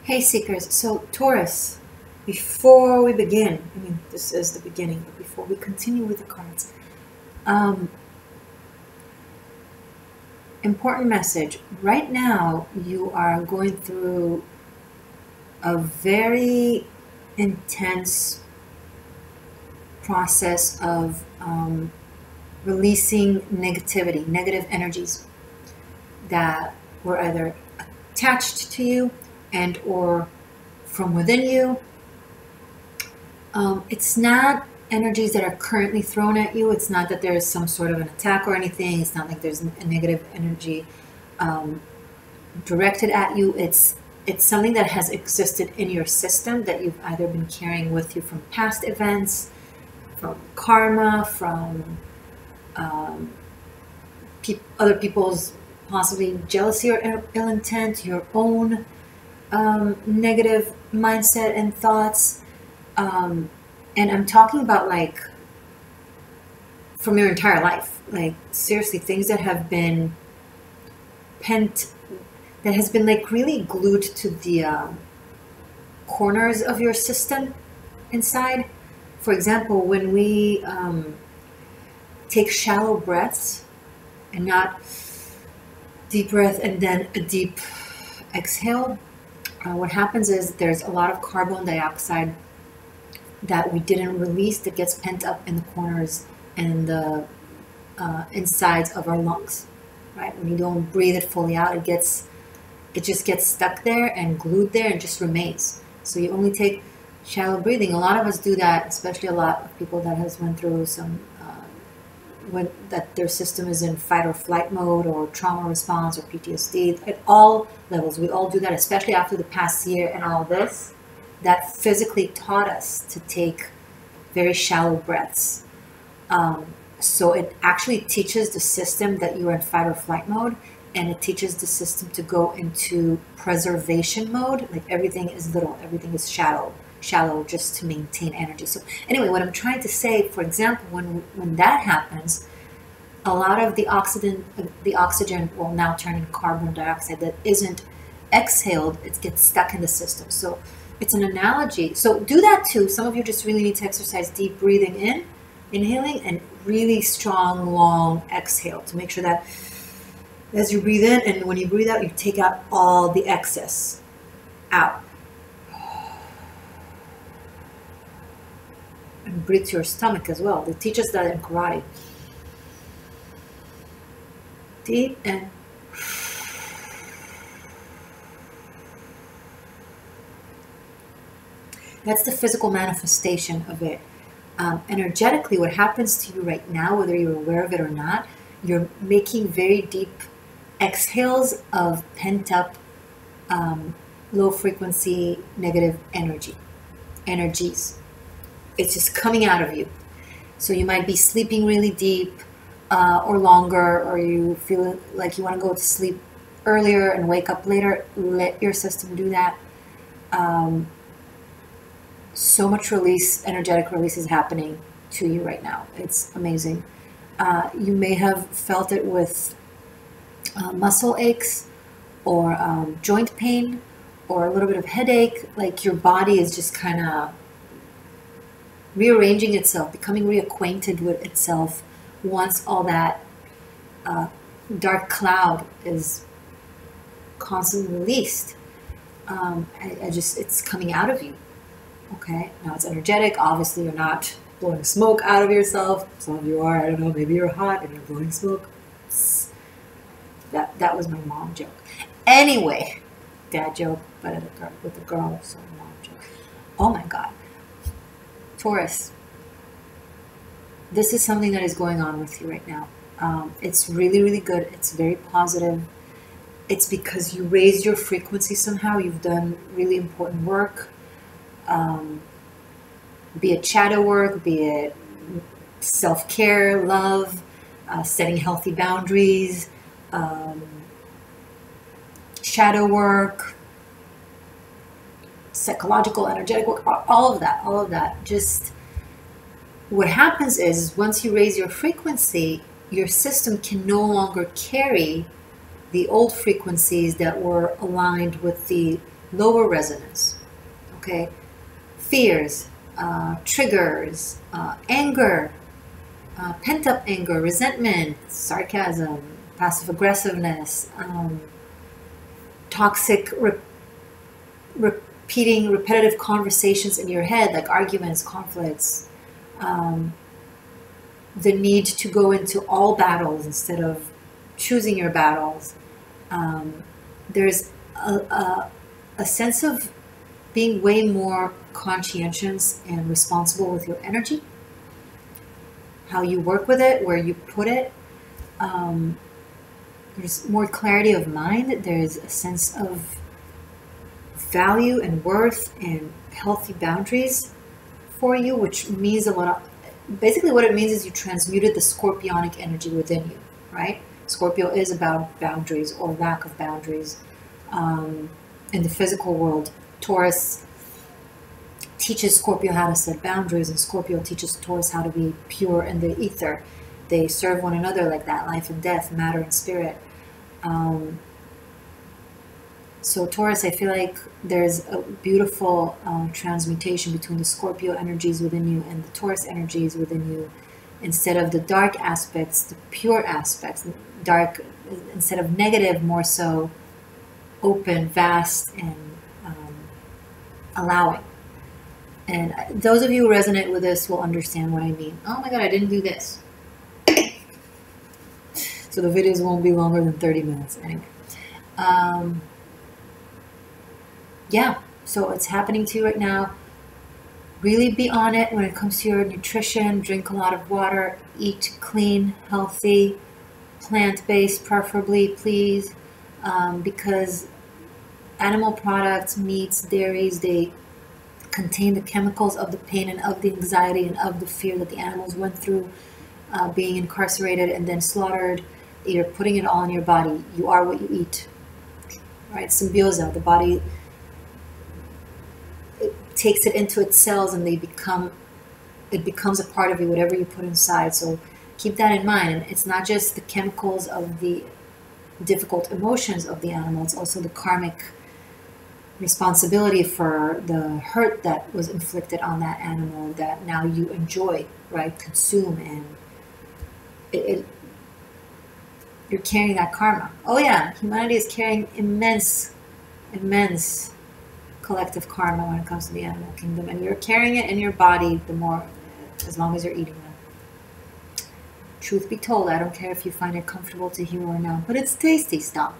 Hey Seekers, so Taurus, before we begin, I mean, this is the beginning, but before we continue with the cards, um, important message. Right now, you are going through a very intense process of releasing negativity, negative energies that were either attached to you and or from within you. It's not energies that are currently thrown at you. It's not that there is some sort of an attack or anything. It's not like there's a negative energy um, directed at you. It's something that has existed in your system that you've either been carrying with you from past events, from karma, from um, other people's possibly jealousy or ill intent, your own negative mindset and thoughts. And I'm talking about like from your entire life, like seriously, things that have been pent, that has been like really glued to the corners of your system inside. For example, when we take shallow breaths and not deep breath and then a deep exhale, what happens is there's a lot of carbon dioxide that we didn't release that gets pent up in the corners and the insides of our lungs, right? When you don't breathe it fully out, it just gets stuck there and glued there and just remains. So you only take shallow breathing. A lot of us do that, especially a lot of people that has went through some when that their system is in fight or flight mode or trauma response or PTSD at all levels. We all do that, especially after the past year and all this. That physically taught us to take very shallow breaths. So it actually teaches the system that you're in fight or flight mode, and it teaches the system to go into preservation mode. Like everything is little, everything is shallow just to maintain energy. So anyway, what I'm trying to say, for example, when that happens, a lot of the oxygen will now turn into carbon dioxide that isn't exhaled. It gets stuck in the system. So it's an analogy. So do that too. Some of you just really need to exercise deep breathing in, inhaling, and really strong, long exhale to make sure that as you breathe in and when you breathe out, you take out all the excess out. And breathe to your stomach as well. They teach us that in karate. Deep and that's the physical manifestation of it. Energetically, what happens to you right now, whether you're aware of it or not, you're making very deep exhales of pent up, low frequency, negative energies. It's just coming out of you. So you might be sleeping really deep or longer, or you feel like you want to go to sleep earlier and wake up later. Let your system do that. So much release, energetic release is happening to you right now. It's amazing. You may have felt it with muscle aches or joint pain or a little bit of headache, like your body is just kind of rearranging itself, becoming reacquainted with itself once all that dark cloud is constantly released. It's coming out of you. Okay, now it's energetic. Obviously, you're not blowing smoke out of yourself. Some of you are. I don't know. Maybe you're hot and you're blowing smoke. That was my mom joke. Anyway, dad joke, but with a girl, so mom joke. Oh my God, Taurus. This is something that is going on with you right now. It's really, really good. It's very positive. It's because you raised your frequency somehow. You've done really important work. Be it shadow work, be it self-care, love, setting healthy boundaries, shadow work, psychological, energetic work, all of that. Just what happens is once you raise your frequency, your system can no longer carry the old frequencies that were aligned with the lower resonance. Okay, fears, triggers, anger, pent-up anger, resentment, sarcasm, passive aggressiveness, toxic repeating repetitive conversations in your head, like arguments, conflicts, the need to go into all battles instead of choosing your battles. There's a sense of being way more conscientious and responsible with your energy, how you work with it, where you put it. There's more clarity of mind. There's a sense of value and worth and healthy boundaries for you, which means a lot of, basically what it means is you transmuted the scorpionic energy within you, right? Scorpio is about boundaries or lack of boundaries in the physical world. Taurus teaches Scorpio how to set boundaries, and Scorpio teaches Taurus how to be pure in the ether. They serve one another like that, life and death, matter and spirit. So Taurus, I feel like there's a beautiful transmutation between the Scorpio energies within you and the Taurus energies within you. Instead of the dark aspects, the pure aspects. Dark, instead of negative, more so open, vast, and allowing. And those of you who resonate with this will understand what I mean. Oh my God, I didn't do this. So the videos won't be longer than 30 minutes anyway. Yeah, so it's happening to you right now. Really be on it when it comes to your nutrition. Drink a lot of water, eat clean, healthy, plant-based preferably, please, because animal products, meats, dairies, they contain the chemicals of the pain and of the anxiety and of the fear that the animals went through being incarcerated and then slaughtered. You're putting it all in your body. You are what you eat, right? Symbiosis, the body, it takes it into its cells and it becomes a part of you, whatever you put inside. So keep that in mind. And it's not just the chemicals of the difficult emotions of the animal, it's also the karmic responsibility for the hurt that was inflicted on that animal that now you enjoy, right? Consume, and you're carrying that karma. Oh yeah, humanity is carrying immense collective karma when it comes to the animal kingdom, and you're carrying it in your body as long as you're eating them. Truth be told, I don't care if you find it comfortable to hear or not, but it's tasty. Stop.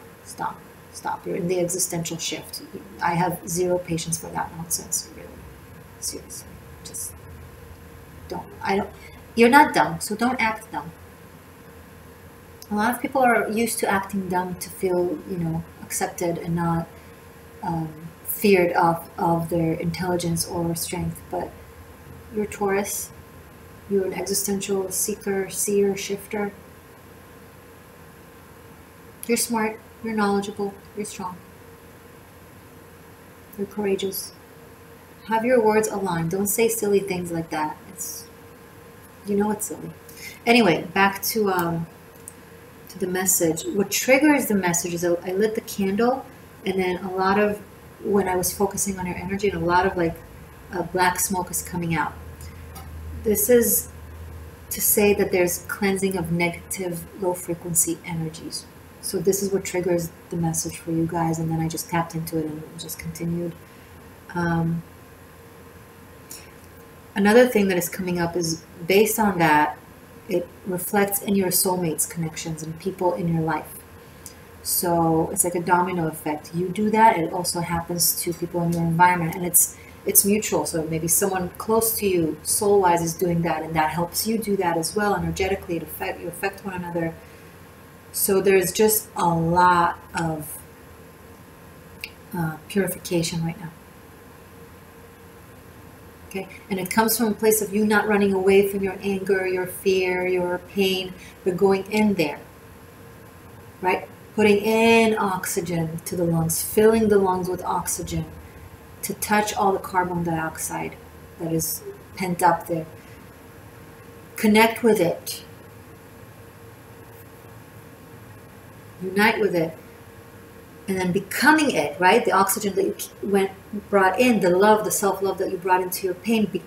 You're in the existential shift. I have zero patience for that nonsense, really. Seriously. Just you're not dumb, so don't act dumb. A lot of people are used to acting dumb to feel, accepted and not feared of their intelligence or strength. But you're Taurus. You're an existential seeker, seer, shifter. You're smart. You're knowledgeable. You're strong. You're courageous. Have your words aligned. Don't say silly things like that. It's silly. Anyway, back to the message. What triggers the message is I lit the candle, and then a lot of, when I was focusing on your energy, and a lot of black smoke is coming out. This is to say that there's cleansing of negative low frequency energies. So this is what triggers the message for you guys, and then I just tapped into it and just continued. Another thing that is coming up is based on that, it reflects in your soulmates connections and people in your life. So it's like a domino effect. You do that, it also happens to people in your environment, and it's mutual. So maybe someone close to you, soul-wise, is doing that, and that helps you do that as well. Energetically, you affect one another. So there's just a lot of purification right now. Okay, and it comes from a place of you not running away from your anger, your fear, your pain, but going in there, right? Putting in oxygen to the lungs, filling the lungs with oxygen to touch all the carbon dioxide that is pent up there. Connect with it. Unite with it. and then becoming it, right? The oxygen that you brought in, the love, the self-love that you brought into your pain,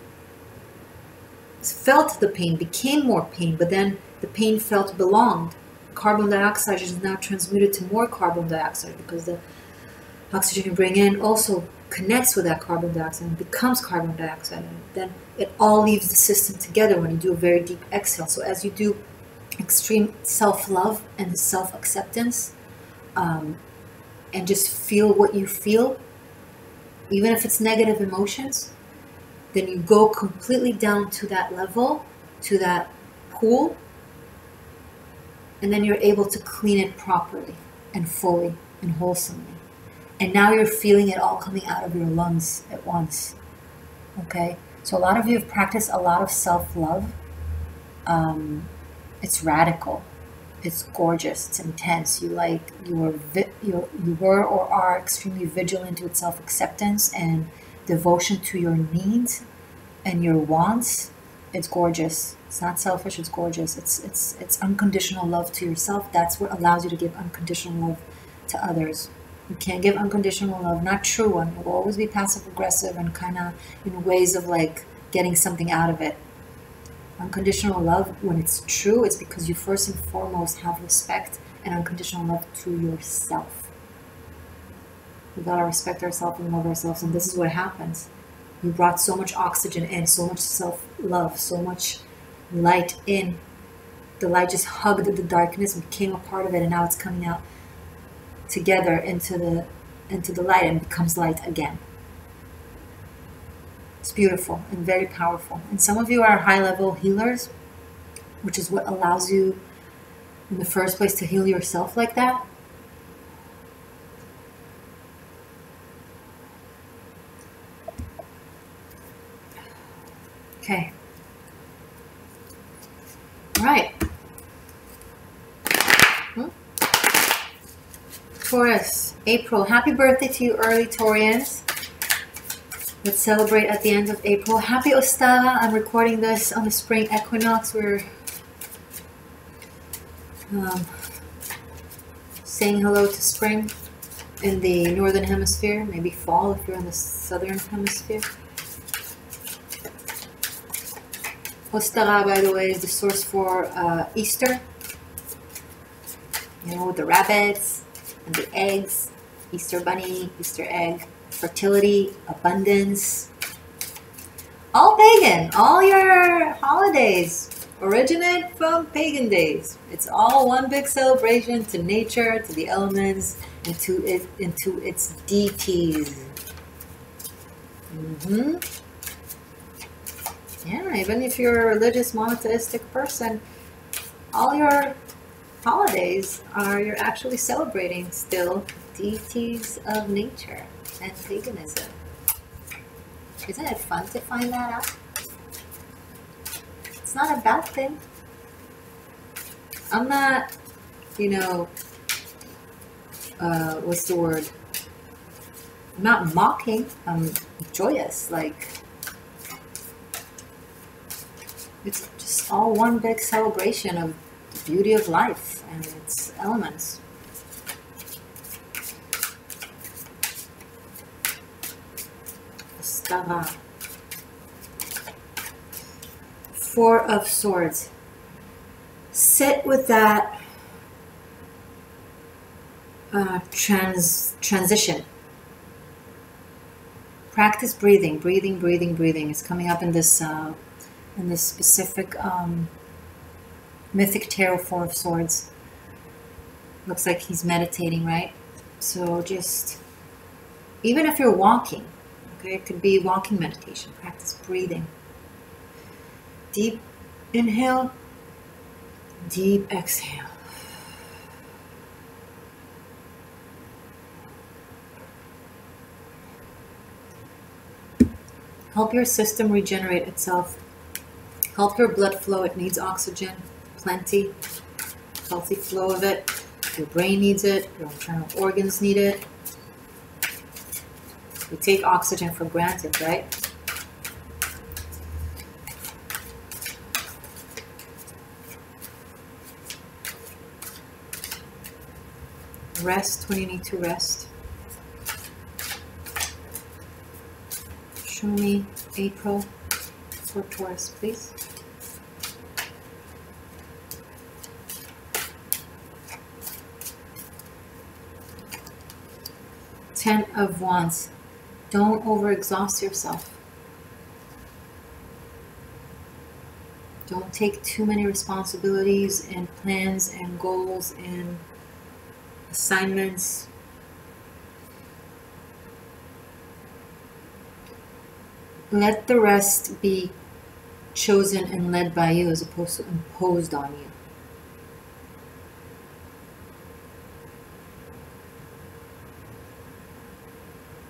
felt the pain, became more pain, but then the pain felt belonged. Carbon dioxide is now transmuted to more carbon dioxide because the oxygen you bring in also connects with that carbon dioxide and becomes carbon dioxide. And then it all leaves the system together when you do a very deep exhale. So as you do extreme self-love and self-acceptance, and just feel what you feel, even if it's negative emotions, then you go completely down to that level, to that pool, and then you're able to clean it properly and fully and wholesomely. And now you're feeling it all coming out of your lungs at once. Okay? So a lot of you have practiced a lot of self-love. It's radical. It's gorgeous. It's intense. You were or are extremely vigilant with self-acceptance and devotion to your needs and your wants. It's gorgeous. It's not selfish. It's gorgeous. It's unconditional love to yourself. That's what allows you to give unconditional love to others. You can't give unconditional love, not true one. It will always be passive aggressive and kind of in ways of like getting something out of it. Unconditional love, when it's true, it's because you first and foremost have respect and unconditional love to yourself. We gotta respect ourselves and love ourselves, and this is what happens. You brought so much oxygen in, so much self-love, so much light in. The light just hugged the darkness and became a part of it, and now it's coming out together into the light and becomes light again. It's beautiful and very powerful. And some of you are high-level healers, which is what allows you in the first place to heal yourself like that. Okay. All right. Taurus, April. Happy birthday to you early, Taurians. Let's celebrate at the end of April. Happy Ostara. I'm recording this on the spring equinox. We're saying hello to spring in the northern hemisphere, maybe fall if you're in the southern hemisphere. Ostara, by the way, is the source for Easter. You know, with the rabbits and the eggs, Easter bunny, Easter egg, fertility, abundance. All pagan, all your holidays originate from pagan days. It's all one big celebration to nature, to the elements, and to its deities. Yeah, even if you're a religious monotheistic person, all your holidays you're actually celebrating still deities of nature and paganism. Isn't it fun to find that out? It's not a bad thing. I'm not, what's the word? I'm not mocking. I'm joyous. Like, it's just all one big celebration of the beauty of life and its elements. Ostara. Four of Swords. Sit with that transition. Practice breathing. It's coming up in this specific mythic tarot Four of Swords. Looks like he's meditating, right? So just, even if you're walking, okay, it could be walking meditation. Practice breathing. Deep inhale, deep exhale. Help your system regenerate itself. Help your blood flow. It needs oxygen, plenty, healthy flow of it. Your brain needs it. Your internal organs need it. We take oxygen for granted, right? Rest when you need to rest. Show me April for Taurus, please. Ten of Wands. Don't overexhaust yourself. Don't take too many responsibilities and plans and goals and assignments. Let the rest be chosen and led by you as opposed to imposed on you.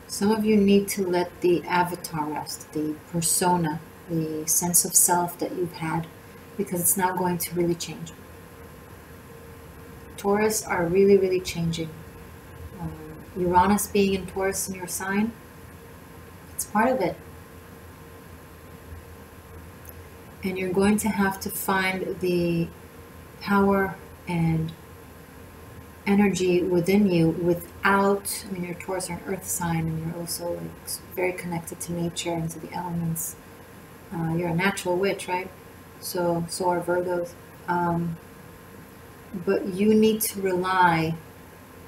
Some of you need to let the avatar rest, the persona, the sense of self that you've had, because it's not going to really change. Taurus are really, really changing. Uranus being in Taurus in your sign, it's part of it. And you're going to have to find the power and energy within you without, I mean, you're Taurus, you're an earth sign, and you're also like very connected to nature and to the elements. You're a natural witch, right? So are Virgos. But you need to rely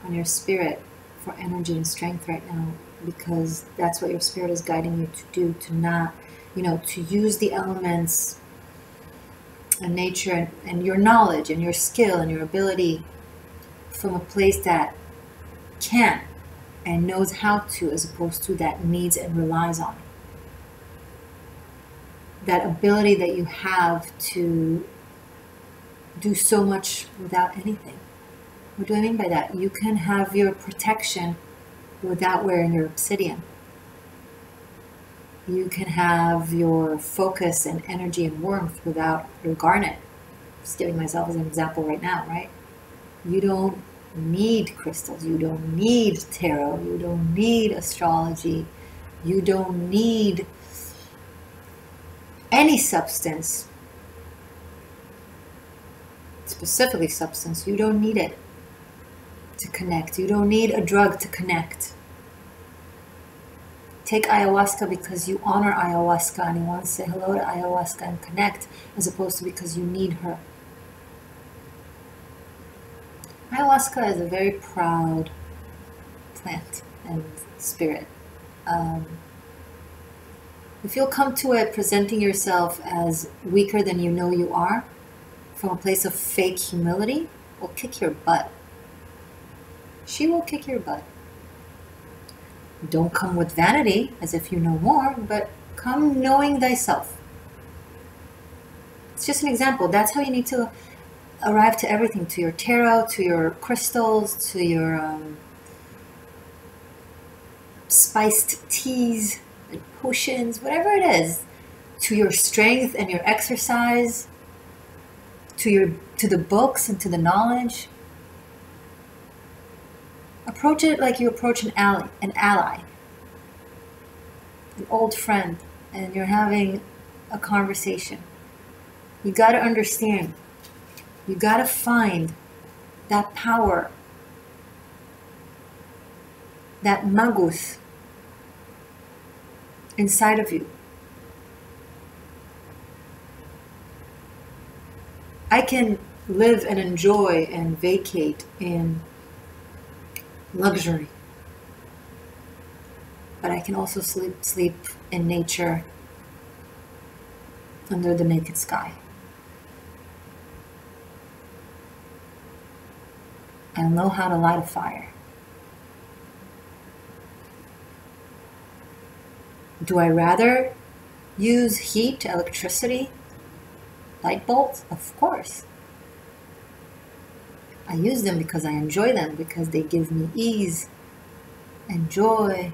on your spirit for energy and strength right now, because that's what your spirit is guiding you to do, to not, to use the elements and nature and your knowledge and your skill and your ability from a place that can and knows how to, as opposed to that needs and relies on. That ability that you have to do so much without anything. What do I mean by that? You can have your protection without wearing your obsidian. You can have your focus and energy and warmth without your garnet. Just giving myself as an example right now, right? You don't need crystals. You don't need tarot. You don't need astrology. You don't need any substance, specifically substance. You don't need it to connect. You don't need a drug to connect. Take ayahuasca because you honor ayahuasca and you want to say hello to ayahuasca and connect, as opposed to because you need her. Ayahuasca is a very proud plant and spirit. If you'll come to it presenting yourself as weaker than you know you are, from a place of fake humility, will kick your butt. She will kick your butt. Don't come with vanity, as if you know more, but come knowing thyself. It's just an example. That's how you need to arrive to everything, to your tarot, to your crystals, to your spiced teas and potions, whatever it is, to your strength and your exercise, to the books and to the knowledge. Approach it like you approach an ally, an old friend, and you're having a conversation. You got to understand. You got to find that power, that magus inside of you. I can live and enjoy and vacate in luxury, but I can also sleep in nature under the naked sky. I know how to light a fire. Do I rather use heat, electricity, light bulbs? Of course. I use them because I enjoy them, because they give me ease and joy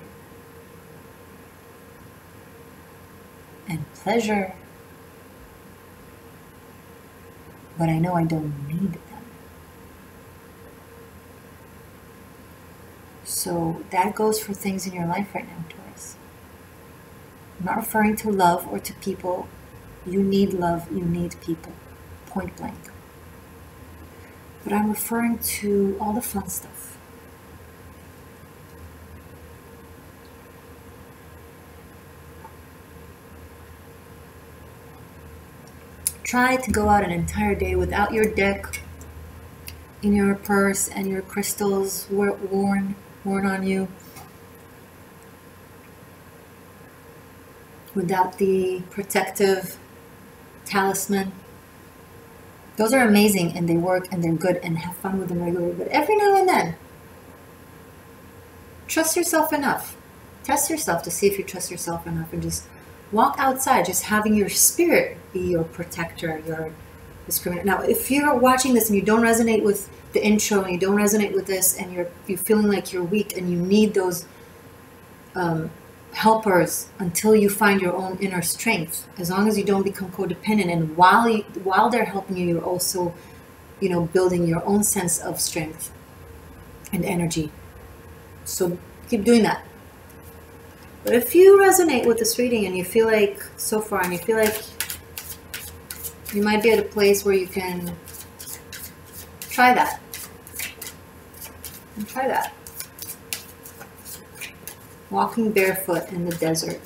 and pleasure. But I know I don't need them. So that goes for things in your life right now, Taurus. I'm not referring to love or to people. You need love, you need people, point blank. But I'm referring to all the fun stuff. Try to go out an entire day without your deck in your purse and your crystals worn on you, without the protective talisman. Those are amazing and they work and they're good, and have fun with them regularly. But every now and then, trust yourself enough. Test yourself to see if you trust yourself enough, and just walk outside, just having your spirit be your protector, your discriminator. Now, if you're watching this and you don't resonate with the intro, and you don't resonate with this, and you're feeling like you're weak and you need those helpers until you find your own inner strength, as long as you don't become codependent, and while they're helping you, you're also, building your own sense of strength and energy. So keep doing that. But if you resonate with this reading and you feel like so far, and you feel like you might be at a place where you can try that. And try that. Walking barefoot in the desert.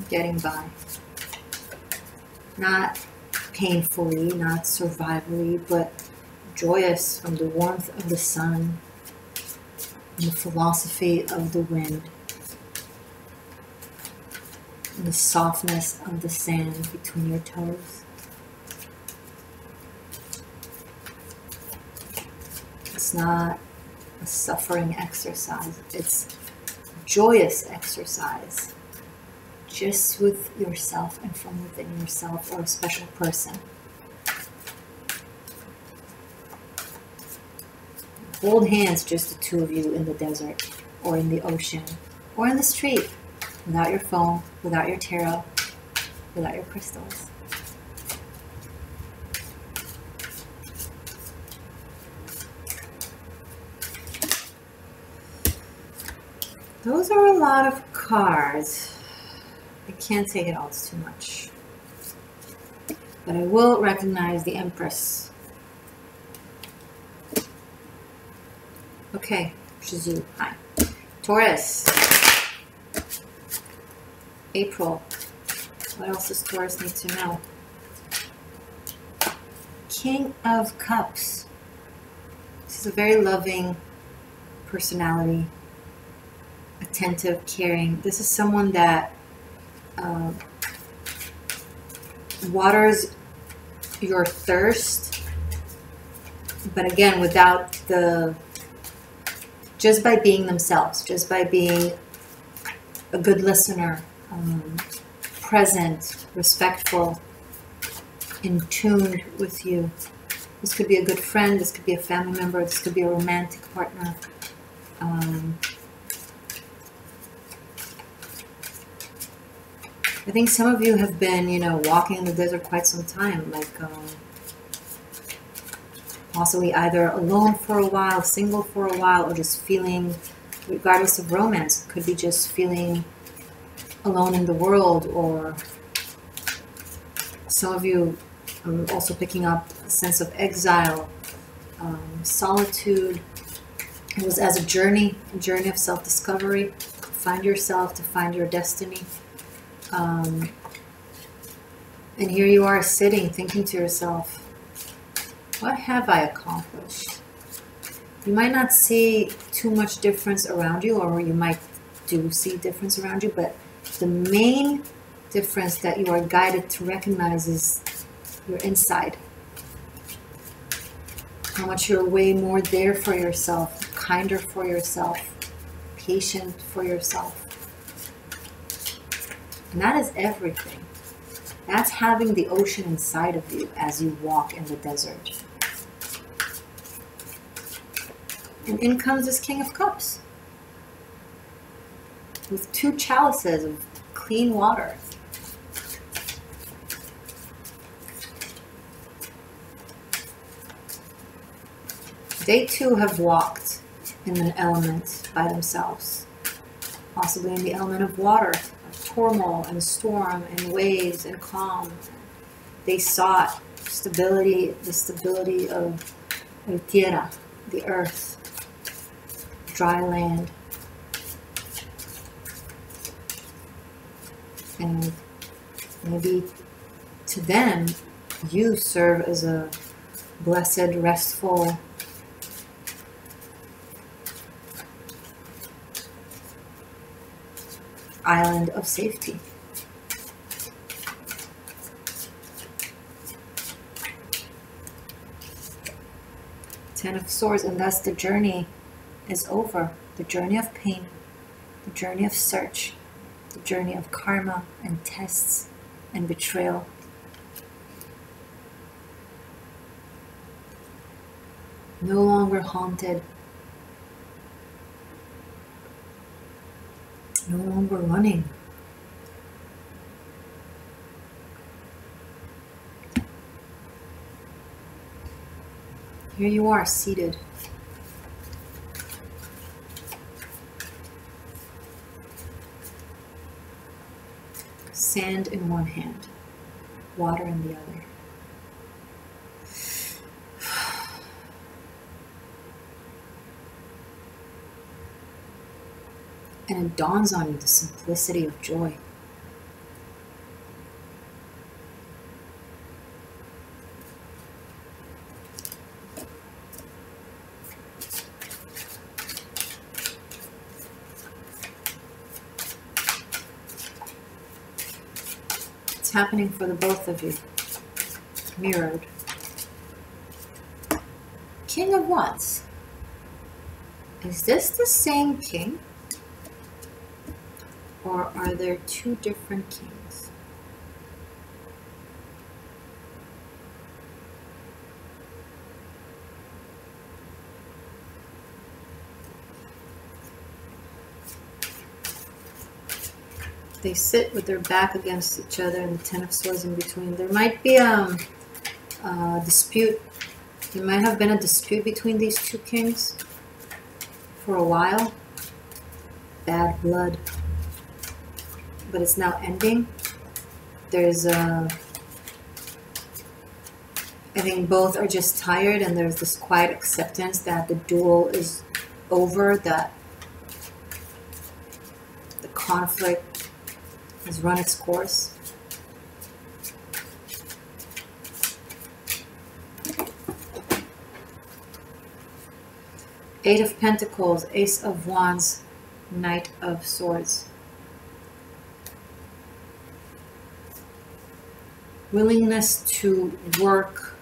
Getting by. Not painfully, not survivally, but joyous from the warmth of the sun and the philosophy of the wind and the softness of the sand between your toes. It's not a suffering exercise, it's joyous exercise, just with yourself and from within yourself, or a special person. Hold hands, just the two of you, in the desert, or in the ocean, or in the street, without your phone, without your tarot, without your crystals. Those are a lot of cards. I can't take it all, it's too much. But I will recognize the Empress. Okay, which is you. Hi. Taurus. April. What else does Taurus need to know? King of Cups. This is a very loving personality. Attentive, caring. This is someone that waters your thirst, but again, without the, just by being themselves, just by being a good listener, present, respectful, in tune with you. This could be a good friend, this could be a family member, this could be a romantic partner. I think some of you have been, walking in the desert quite some time, like possibly either alone for a while, single for a while, or just feeling, regardless of romance, it could be just feeling alone in the world. Or some of you are also picking up a sense of exile, solitude. It was as a journey of self-discovery, to find yourself, to find your destiny. And here you are sitting, thinking to yourself, what have I accomplished? You might not see too much difference around you, or you might do see difference around you, but the main difference that you are guided to recognize is your inside. How much you're way more there for yourself, kinder for yourself, patient for yourself. And that is everything. That's having the ocean inside of you as you walk in the desert. And in comes this King of Cups with 2 chalices of clean water. They too have walked in an element by themselves, possibly in the element of water, turmoil and storm and waves and calm. They sought stability, the stability of el tierra, the earth, dry land. And Maybe to them, you serve as a blessed, restful island of safety. Ten of Swords, and thus the journey is over. The journey of pain, the journey of search, the journey of karma and tests and betrayal. No longer haunted. No longer running. Here you are, seated. Sand in one hand, water in the other. And it dawns on you the simplicity of joy. It's happening for the both of you. Mirrored. King of Wands. Is this the same king? Or are there two different kings? They sit with their back against each other and the Ten of Swords in between. There might be a dispute. There might have been a dispute between these two kings for a while. Bad blood. But it's now ending. There's I think both are just tired, and there's this quiet acceptance that the duel is over, that the conflict has run its course. Eight of Pentacles, Ace of Wands, Knight of Swords. Willingness to work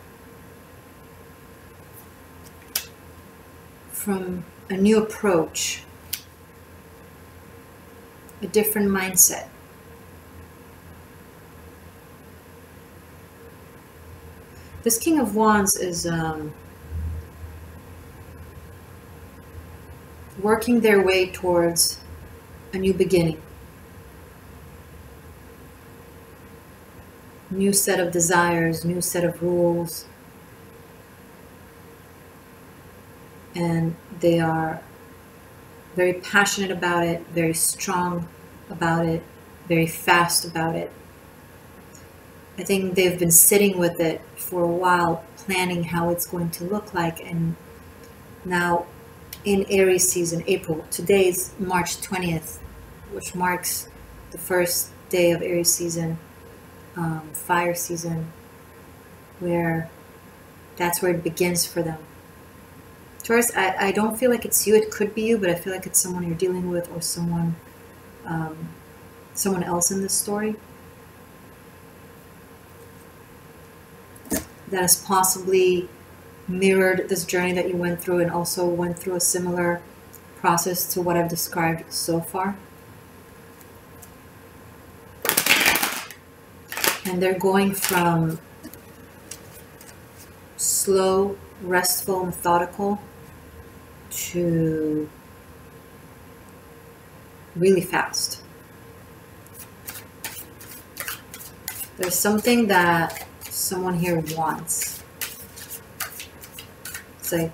from a new approach, a different mindset. This King of Wands is working their way towards a new beginning. New set of desires, new set of rules. And they are very passionate about it, very strong about it, very fast about it. I think they've been sitting with it for a while, planning how it's going to look like. And now in Aries season, April, today's March 20th, which marks the first day of Aries season, fire season, where that's where it begins for them. Taurus, I don't feel like it's you. It could be you, but I feel like it's someone you're dealing with, or someone else in this story that has possibly mirrored this journey that you went through and also went through a similar process to what I've described so far. And they're going from slow, restful, methodical to really fast. There's something that someone here wants. It's like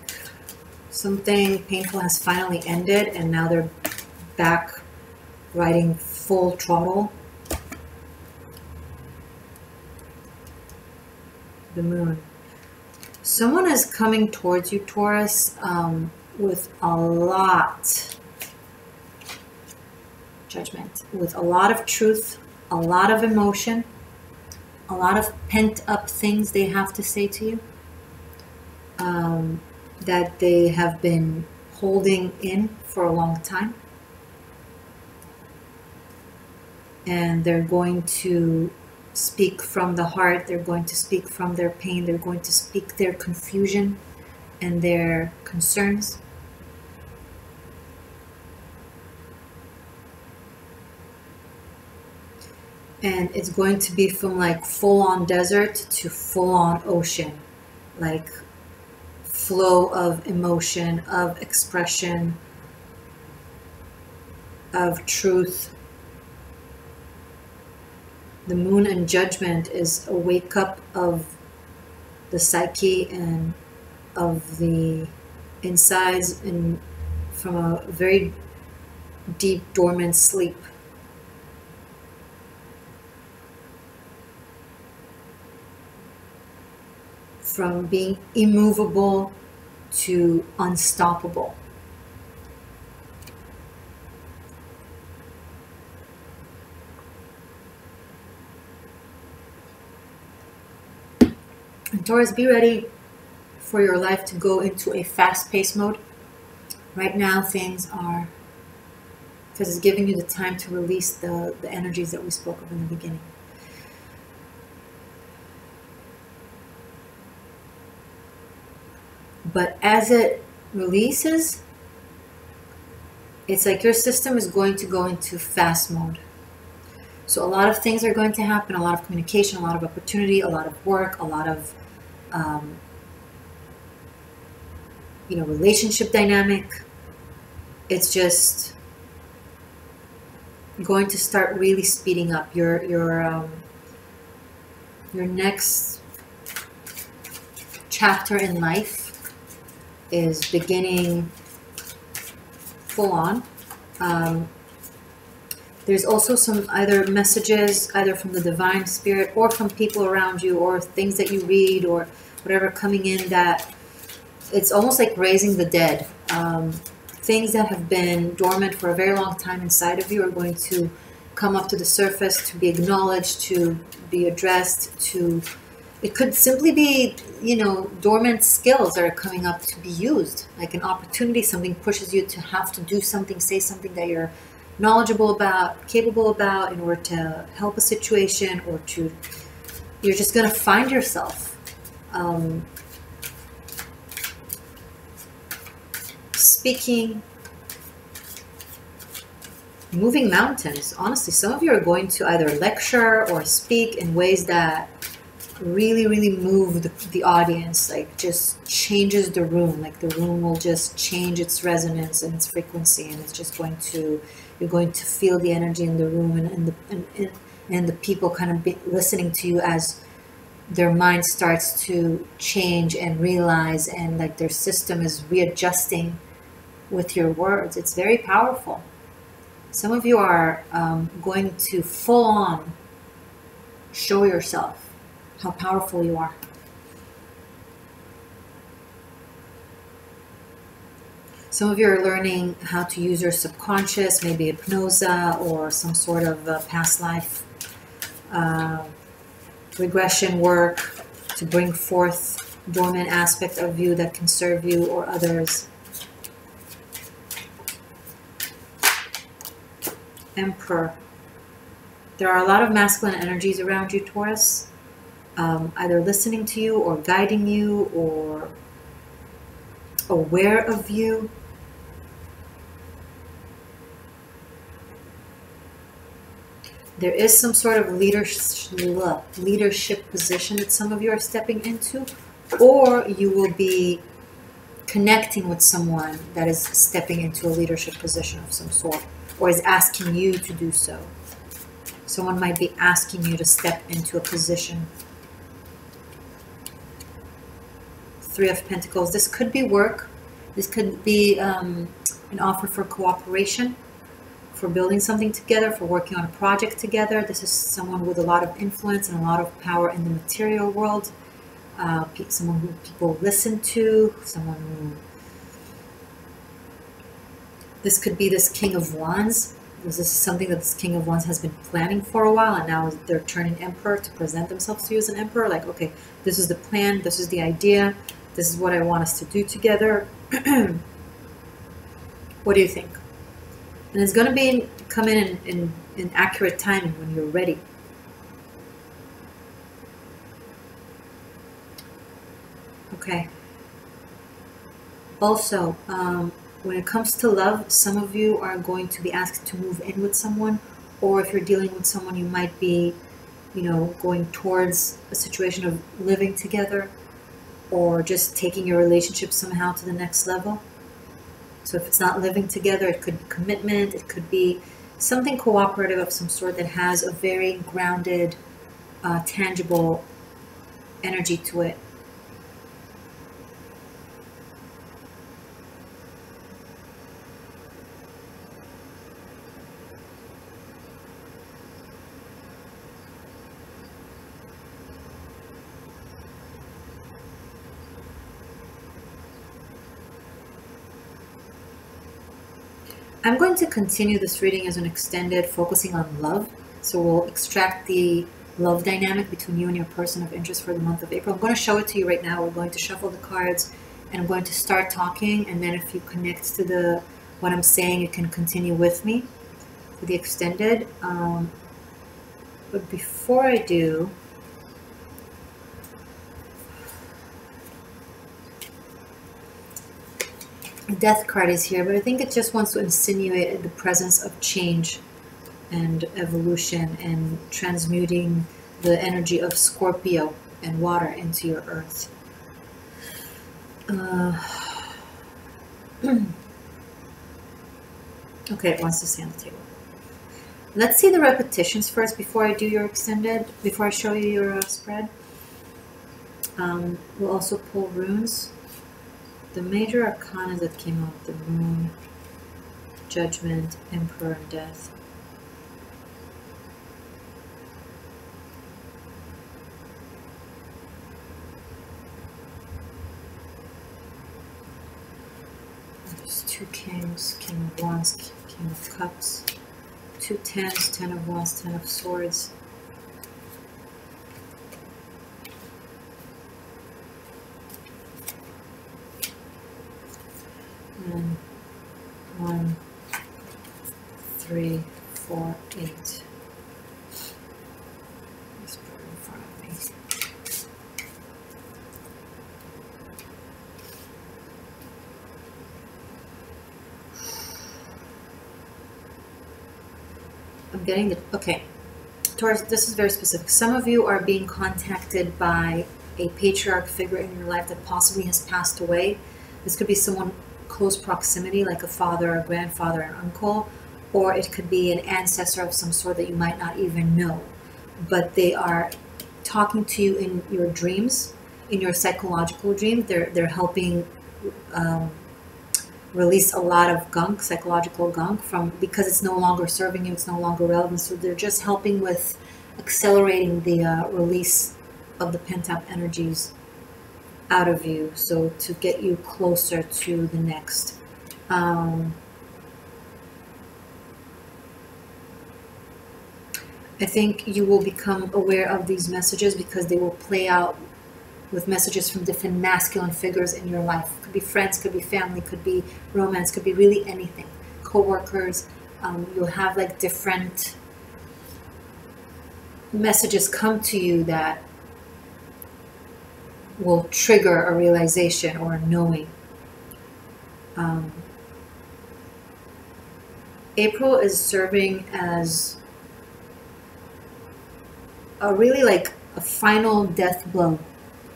something painful has finally ended and now they're back riding full throttle. The moon. Someone is coming towards you, Taurus, with a lot judgment, with a lot of truth, a lot of emotion, a lot of pent up things they have to say to you, that they have been holding in for a long time. And they're going to speak from the heart, they're going to speak from their pain, they're going to speak their confusion and their concerns. And it's going to be from like full-on desert to full-on ocean, like flow of emotion, of expression, of truth. The moon and judgment is a wake up of the psyche and of the insides, and from a very deep dormant sleep. From being immovable to unstoppable. And Taurus, be ready for your life to go into a fast-paced mode. Right now, things are, because it's giving you the time to release the energies that we spoke of in the beginning. But as it releases, it's like your system is going to go into fast mode. So a lot of things are going to happen, a lot of communication, a lot of opportunity, a lot of work, a lot of relationship dynamic. It's just going to start really speeding up. Your next chapter in life is beginning full on. There's also some either messages, either from the divine spirit or from people around you, or things that you read or whatever coming in, that it's almost like raising the dead. Things that have been dormant for a very long time inside of you are going to come up to the surface, to be acknowledged, to be addressed, to... It could simply be, dormant skills that are coming up to be used, like an opportunity. Something pushes you to have to do something, say something that you're knowledgeable about, capable about, in order to help a situation, or you're just going to find yourself speaking, moving mountains. Honestly, some of you are going to either lecture or speak in ways that really, really move the audience, like just changes the room. Like the room will just change its resonance and its frequency, and it's just going to, you're going to feel the energy in the room, and the people kind of listening to you as their mind starts to change and realize, and like their system is readjusting with your words. It's very powerful. Some of you are going to full on show yourself how powerful you are. Some of you are learning how to use your subconscious, maybe hypnosis or some sort of past life regression work to bring forth dormant aspect of you that can serve you or others. Emperor. There are a lot of masculine energies around you, Taurus. Either listening to you or guiding you or aware of you. There is some sort of leadership position that some of you are stepping into, or you will be connecting with someone that is stepping into a leadership position of some sort, or is asking you to do so. Someone might be asking you to step into a position. Three of Pentacles. This could be work. This could be an offer for cooperation, for building something together, for working on a project together. This is someone with a lot of influence and a lot of power in the material world. Someone who people listen to. Someone who... This could be this King of Wands. This is something that this King of Wands has been planning for a while, and now they're turning Emperor to present themselves to you as an Emperor. Like, okay, this is the plan, this is the idea, this is what I want us to do together. What do you think? And it's going to come in accurate timing when you're ready. Okay. Also, when it comes to love, some of you are going to be asked to move in with someone, or if you're dealing with someone, you might be, going towards a situation of living together, or just taking your relationship somehow to the next level. So if it's not living together, it could be commitment, it could be something cooperative of some sort that has a very grounded, tangible energy to it. I'm going to continue this reading as an extended, focusing on love. So we'll extract the love dynamic between you and your person of interest for the month of April. I'm going to show it to you right now. We're going to shuffle the cards, and I'm going to start talking. And then if you connect to what I'm saying, you can continue with me for the extended. But before I do, Death card is here, but I think it just wants to insinuate the presence of change and evolution and transmuting the energy of Scorpio and water into your earth. Okay, it wants to stay on the table. Let's see the repetitions first before I do your extended, before I show you your spread. We'll also pull runes. The major arcana that came up: the Moon, Judgment, Emperor, and Death. There's two kings: King of Wands, King of Cups, two tens, Ten of Wands, Ten of Swords. And 1, 3, 4, 8. Let's put it in front of me. I'm getting the, okay. Taurus, this is very specific. Some of you are being contacted by a patriarch figure in your life that possibly has passed away. This could be someone close proximity, like a father, a grandfather, an uncle, or it could be an ancestor of some sort that you might not even know, but they are talking to you in your dreams, in your psychological dreams. They're helping release a lot of gunk, psychological gunk, because it's no longer serving you, it's no longer relevant. So they're just helping with accelerating the release of the pent-up energies out of you, so to get you closer to the next. I think you will become aware of these messages because they will play out with messages from different masculine figures in your life. Could be friends, could be family, could be romance, could be really anything. Co-workers. You'll have like different messages come to you that will trigger a realization or a knowing. April is serving as a really like a final death blow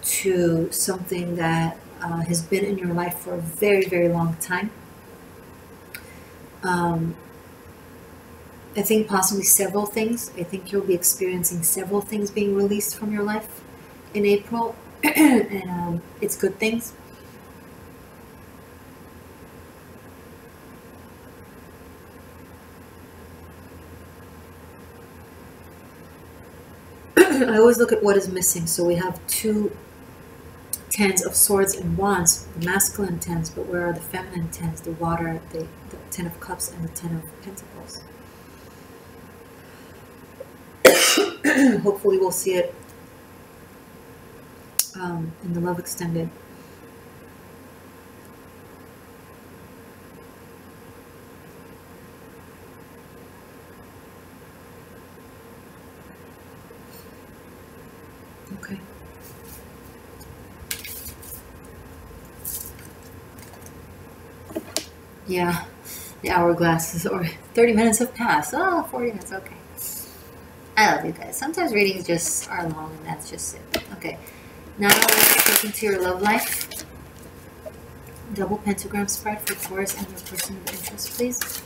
to something that has been in your life for a very, very long time. I think possibly several things. I think you'll be experiencing several things being released from your life in April. And it's good things. I always look at what is missing. So we have two tens of swords and wands, the masculine tens, but where are the feminine tens, the water, the Ten of Cups, and the Ten of Pentacles? Hopefully we'll see it in the love extended. Okay. Yeah, the hourglass is, or 30 minutes have passed. Oh, 40 minutes, okay. I love you guys. Sometimes readings just are long and that's just it. Okay, now let's look into your love life. Double pentagram spread for Taurus and your person of interest, please.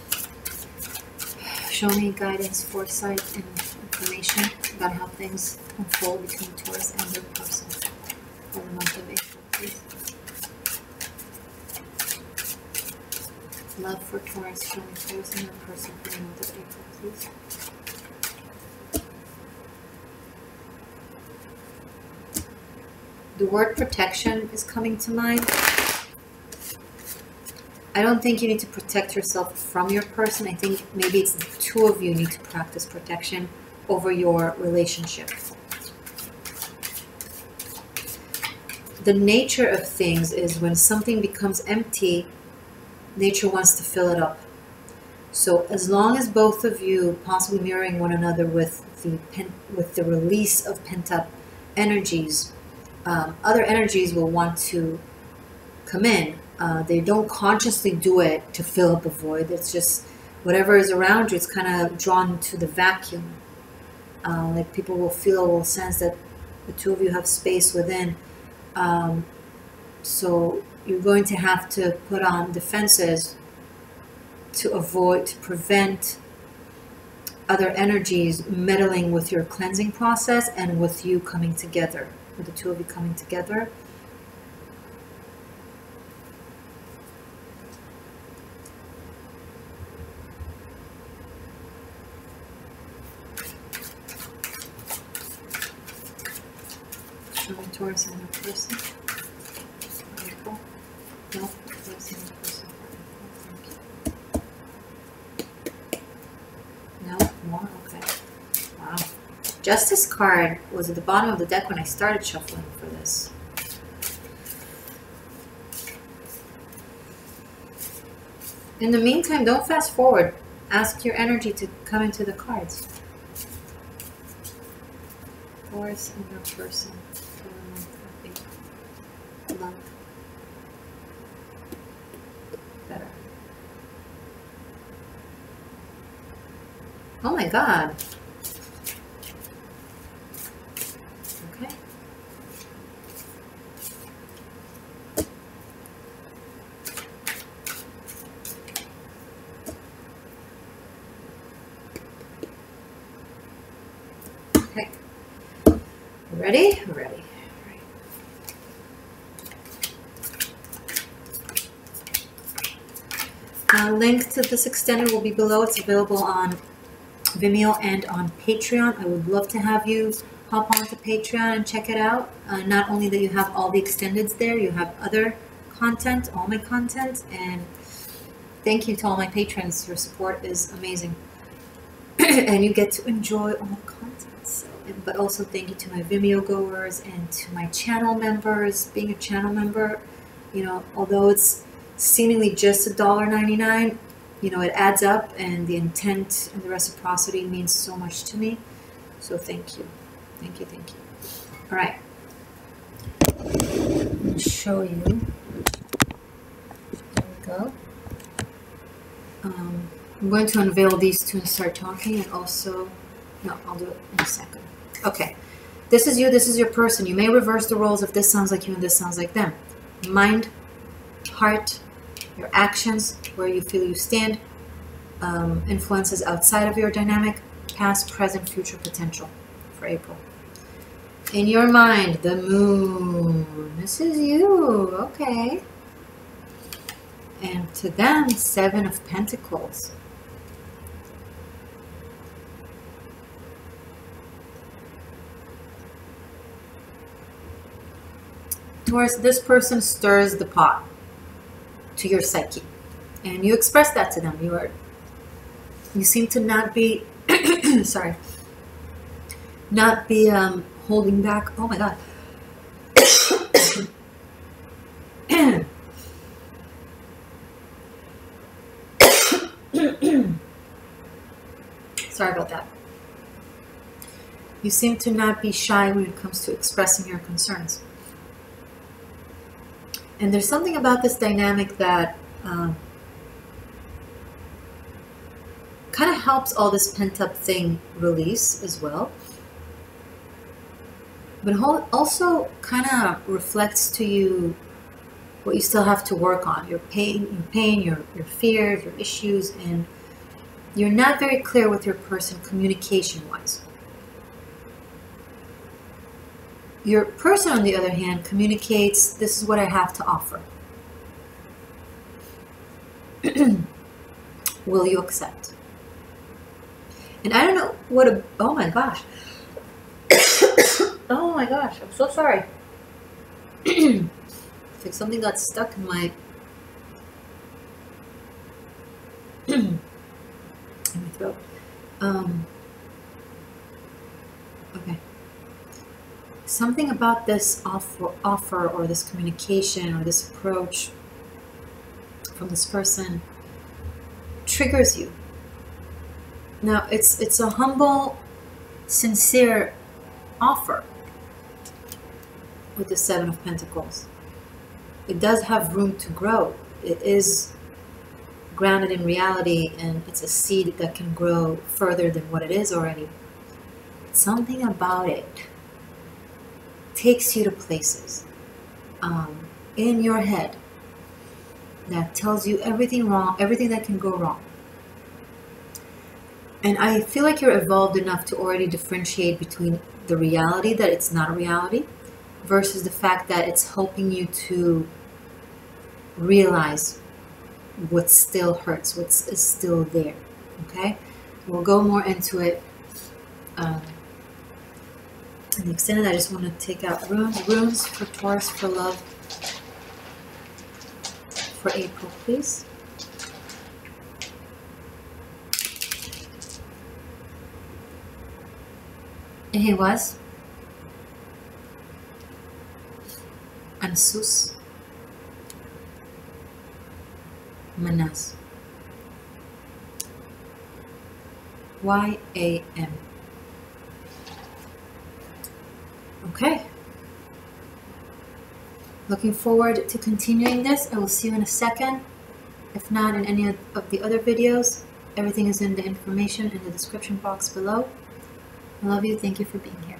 Show me guidance, foresight, and information about how things unfold between Taurus and your person for the month of April, please. Love for Taurus, show me Taurus and your person for the month of April, please. The word protection is coming to mind. I don't think you need to protect yourself from your person. I think maybe it's the two of you need to practice protection over your relationship. The nature of things is when something becomes empty, nature wants to fill it up. So as long as both of you possibly mirroring one another with the release of pent-up energies, other energies will want to come in. They don't consciously do it to fill up a void. It's just whatever is around you, it's kind of drawn to the vacuum. Like people will sense that the two of you have space within. So you're going to have to put on defenses to prevent other energies meddling with your cleansing process and with you coming together, with the two of you coming together. Show me Taurus and your person. April. No, Taurus and your person. Thank you. No, more? Okay. Wow. Justice card was at the bottom of the deck when I started shuffling for this. In the meantime, don't fast forward. Ask your energy to come into the cards. Taurus and your person. Love. Better. Oh my God. Okay. Okay. Ready? Ready. Link to this extended will be below. It's available on Vimeo and on Patreon. I would love to have you hop onto Patreon and check it out. Not only that you have all the extendeds there, you have other content, all my content, and thank you to all my patrons. Your support is amazing. And you get to enjoy all the content. So, but also thank you to my Vimeo goers and to my channel members. Being a channel member, you know, although it's seemingly just $1.99, you know, it adds up, and the intent and the reciprocity means so much to me. So thank you. Thank you, thank you. All right. I'll show you. There we go. I'm going to unveil these two and start talking, and also, no, I'll do it in a second. Okay. This is you, this is your person. You may reverse the roles if this sounds like you and this sounds like them. Mind, heart, your actions, where you feel you stand, influences outside of your dynamic, past, present, future potential for April. In your mind, the moon. This is you. Okay. And to them, 7 of Pentacles. Taurus, this person stirs the pot to your psyche, and you express that to them. You seem to not be sorry, not be holding back. Oh my God. Sorry about that. You seem to not be shy when it comes to expressing your concerns. And there's something about this dynamic that kind of helps all this pent-up thing release as well. But also kind of reflects to you what you still have to work on, your pain, your fears, your issues, and you're not very clear with your person communication-wise. Your person, on the other hand, communicates, this is what I have to offer. Will you accept? And I don't know what a, oh my gosh. Oh my gosh, I'm so sorry. It's like something got stuck in my throat. Okay. Something about this offer or this communication or this approach from this person triggers you. Now, it's a humble, sincere offer with the Seven of Pentacles. It does have room to grow. It is grounded in reality, and it's a seed that can grow further than what it is already. Something about it takes you to places in your head that tells you everything wrong, everything that can go wrong. And I feel like you're evolved enough to already differentiate between the reality that it's not a reality versus the fact that it's helping you to realize what still hurts, what is still there. Okay? We'll go more into it. And the extent of that, I just want to take out runes for Taurus, for love, for April, please. And he was Ansus Manas. YAM. Okay. Looking forward to continuing this. I will see you in a second. If not, in any of the other videos, everything is in the information in the description box below. I love you. Thank you for being here.